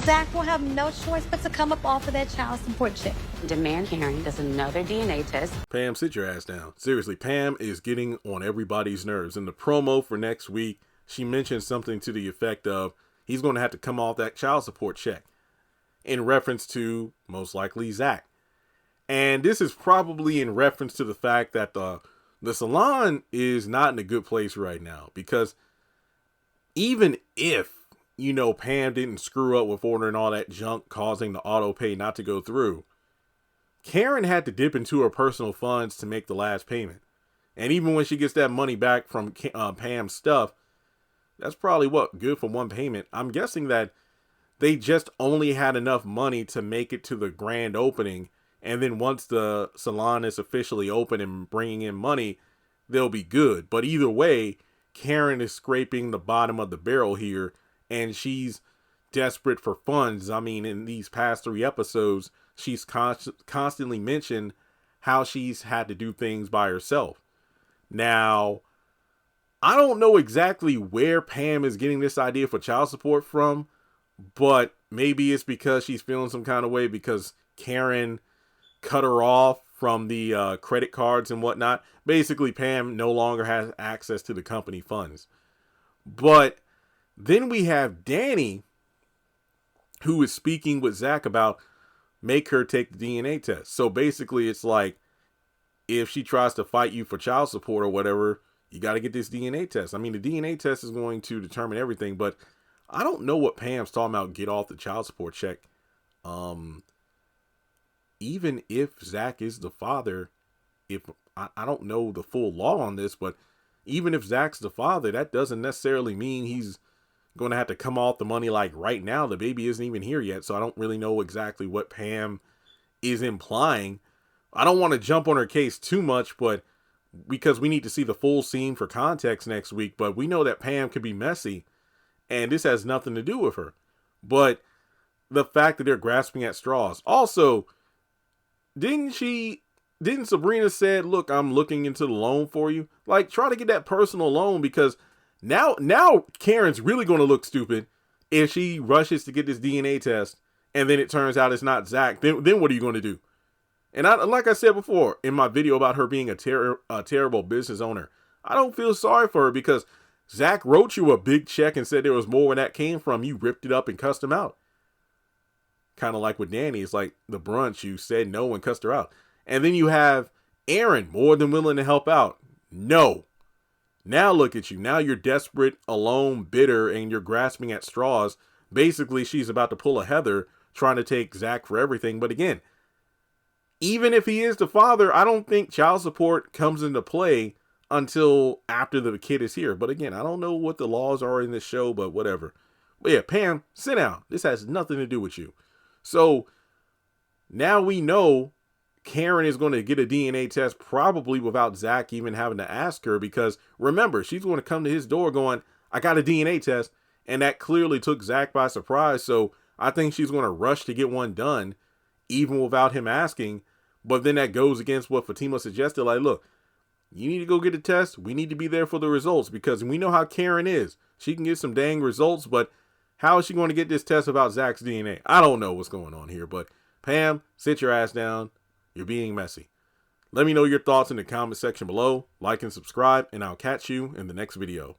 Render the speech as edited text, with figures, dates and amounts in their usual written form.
Zach will have no choice but to come up off of that child support check. Demand Karen does another DNA test. Pam, sit your ass down. Seriously, Pam is getting on everybody's nerves. In the promo for next week, she mentioned something to the effect of, he's going to have to come off that child support check, in reference to most likely Zach. And this is probably in reference to the fact that the salon is not in a good place right now, because even if, you know, Pam didn't screw up with ordering all that junk, causing the auto pay not to go through, Karen had to dip into her personal funds to make the last payment. And even when she gets that money back from Pam's stuff, that's probably good for one payment. I'm guessing that they just only had enough money to make it to the grand opening. And then once the salon is officially open and bringing in money, they'll be good. But either way, Karen is scraping the bottom of the barrel here, and she's desperate for funds. I mean, in these past 3 episodes, she's constantly mentioned how she's had to do things by herself. Now, I don't know exactly where Pam is getting this idea for child support from, but maybe it's because she's feeling some kind of way because Karen cut her off from the credit cards and whatnot. Basically, Pam no longer has access to the company funds. But then we have Danny, who is speaking with Zach about make her take the DNA test. So basically, it's like, if she tries to fight you for child support or whatever, you got to get this DNA test. I mean, the DNA test is going to determine everything, but I don't know what Pam's talking about, get off the child support check. Even if Zach is the father, if I don't know the full law on this, but even if Zach's the father, that doesn't necessarily mean he's going to have to come off the money like right now. The baby isn't even here yet, so I don't really know exactly what Pam is implying. I don't want to jump on her case too much, but because we need to see the full scene for context next week, but we know that Pam could be messy, and this has nothing to do with her. But the fact that they're grasping at straws. Also, didn't Sabrina said, look, I'm looking into the loan for you? Like, try to get that personal loan, because now Karen's really going to look stupid if she rushes to get this DNA test and then it turns out it's not Zach. Then what are you going to do? And like I said before in my video about her being a terrible business owner, I don't feel sorry for her, because Zach wrote you a big check and said there was more where that came from. You ripped it up and cussed him out. Kind of like with Danny, it's like the brunch, you said no and cussed her out. And then you have Aaron, more than willing to help out. No. Now look at you. Now you're desperate, alone, bitter, and you're grasping at straws. Basically, she's about to pull a Heather, trying to take Zach for everything. But again, even if he is the father, I don't think child support comes into play until after the kid is here. But again, I don't know what the laws are in this show, but whatever. But yeah, Pam, sit down. This has nothing to do with you. So now we know Karen is going to get a DNA test probably without Zach even having to ask her, because remember, she's going to come to his door going, I got a DNA test. And that clearly took Zach by surprise. So I think she's going to rush to get one done even without him asking. But then that goes against what Fatima suggested. Like, look, you need to go get a test. We need to be there for the results, because we know how Karen is. She can get some dang results, but how is she going to get this test about Zach's DNA? I don't know what's going on here, but Pam, sit your ass down. You're being messy. Let me know your thoughts in the comment section below. Like and subscribe, and I'll catch you in the next video.